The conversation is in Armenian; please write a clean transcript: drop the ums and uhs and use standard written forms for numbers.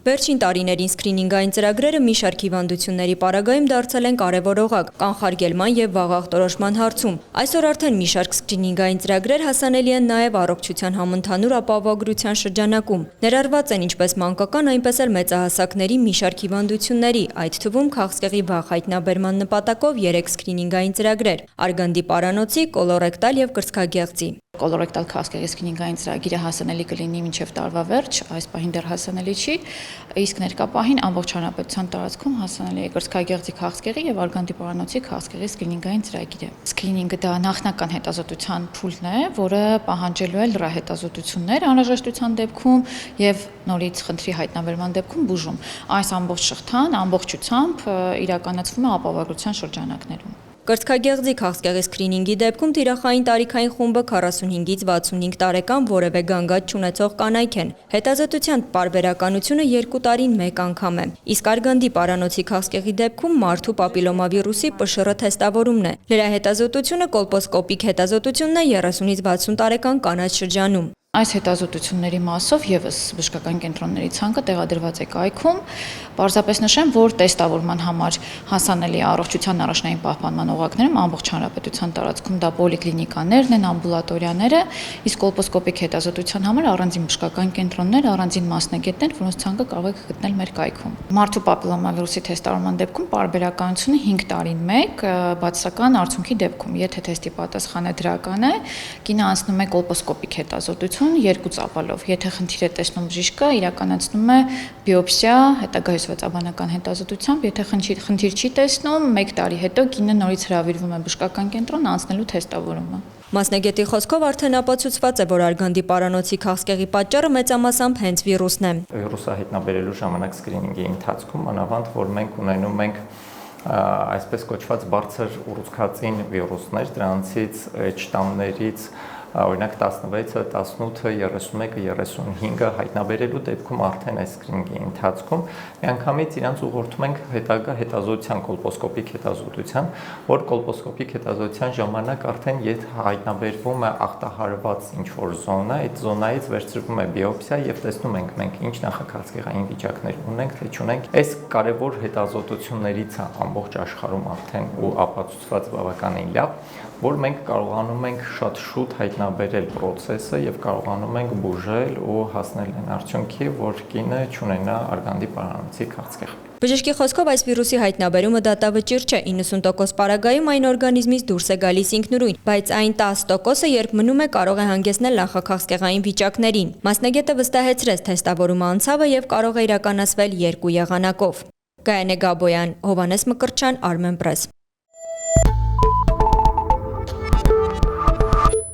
Վերջին տարիներին սկրինինգային ծրագրերը մի շարք հիվանդությունների պարագայում դարձել են կարևոր օղակ կանխարգելման և վաղ հարցում։ Այսօր արդեն մի շարք սկրինինգային ծրագրեր հասանելի են նաև առողջության համընդհանուր ապահովագրության շրջանակում։ Ներառված են ինչպես մանկական, այնպես էլ մեծահասակների մի շարք հիվանդությունների, այդ թվում քաղցկեղի վաղ հայտնաբերման նպատակով 3 սկրինինգային ծրագրեր՝ արգանդի պարանոցի, կոլորեկտալ և կրծքագեղձի։ Կոլորեկտալ քաղցկեղի սկրինինգային ծրագիրը հասանելի կլինի մինչև տարվա վերջ, այս պահին դեռ հասանելի չի, իսկ ներկա պահին ամբողջ հանրապետության տարածքում հասանելի է կրծքագեղձի քաղցկեղի և արգանդի պարանոցի քաղցկեղի սկրինինգային ծրագիրը։ Սկրինինգը դա նախնական հետազոտության փուլն է, որը պահանջելու է լրահետազոտություններ անհրաժեշտության դեպքում և նորից խնդրի հայտնաբերման դեպքում բուժում։ Այս ամբողջ շղթան ամբողջությամբ իրականացվում է ապահովագրության շրջանակներում։ Կրծքագեղձի քաղցկեղի սկրինինգի դեպքում թիրախային տարիքային խումբը 45-ից 65 տարեկան որևէ գանգատ չունեցող կանայք են։ Հետազոտության պարբերականությունը 2 տարին մեկ անգամ է։ Իսկ արգանդի պարանոցի քաղցկեղի դեպքում մարդու պապիլոմավիրուսի ՊՇՌ թեստավորումն է։ Լրահետազոտությունը կոլպոսկոպիկ հետազոտությունն է 30-ից 60 տարեկան կանանց շրջանում։ Այս հետազոտությունների մասով ևս բժշկական կենտրոնների ցանկը տեղադրված է կայքում։ Պարզապես նշեմ, որ տեստավորման համար հասանելի է առողջության առաջնային պահպանման օղակներում ամբողջ հանրապետության տարածքում դա պոլիկլինիկաներն են, ամբուլատորիաները, իսկ կոլպոսկոպիկ հետազոտության համար առանձին բժշկական կենտրոններ, առանձին մասնագետներ, որոնց ցանկը կարող եք գտնել մեր կայքում։ Մարդու պապիլոմավիրուսի թեստավորման դեպքում պարբերականությունը 5 տարին մեկ, բացասական արդյունքի դեպքում, եթե թեստի պատասխանը դրական է, կինը անցնում է կոլպոսկոպիկ հետազոտություն 2 ծավալով։ Եթե խնդիր է տեսնում բժիշկը, իրականացնում է բիոպսիա հետագայացվածաբանական հետազոտությամբ, եթե խնդիր չի տեսնում, 1 տարի հետո կինը նորից հրավիրվում է բժշկական կենտրոն անցնելու թեստավորումը։ Մասնագետի խոսքով արդեն ապացուցված է, որ արգանդի պարանոցի քաղցկեղի պատճառը մեծամասամբ հենց վիրուսն է։ Վիրուսը հայտնաբերելու ժամանակ սկրինինգի ընթացքում անավանդ, որ մենք ունենում ենք այսպես կոչված բարձր ուռուցքածին վիրուսներ, դրանցից շտամներից օրինակ 16-ը, 18-ը, 31-ը, 35-ը հայտնաբերելու դեպքում արդեն այս սկրինինգի ընթացքում միանգամից իրանց ուղղորդում ենք հետագա հետազոտության, կոլպոսկոպիկ հետազոտության, որ կոլպոսկոպիկ հետազոտության ժամանակ արդեն եթե հայտնաբերվում է ախտահարված ինչ-որ զոնա, այդ զոնայից վերցրվում է բիոպսիա եւ տեսնում ենք մենք ինչ նախաքաղցկեղային վիճակներ ունենք, թե չունենք։ Այս կարևոր հետազոտություններից է ամբողջ աշխարհում արդեն ու ապացուցված բավականին լավ, որ մենք կարողանում ենք շատ շուտ հայտնաբերել process-ը եւ կարողանում ենք բուժել ու հասնել այն արդյունքի, որ կինը չունենա արգանդի պարանոցի քաղցկեղ։ Բժշկի խոսքով այս վիրուսի հայտնաբերումը դատավճիռ չէ, 90% պարագայում այն օրգանիզմից դուրս է գալիս ինքնուրույն, բայց այն 10%-ը երբ մնում է կարող է հանգեցնել նախաքաղցկեղային վիճակներին։ Մասնագետը վստահեցրեց թեստավորումը անցավ է եւ կարող է իրականացվել 2 եղանակով։ Գայանե Գաբոյան, Հովհաննես Մկրտչյան, Armenpress։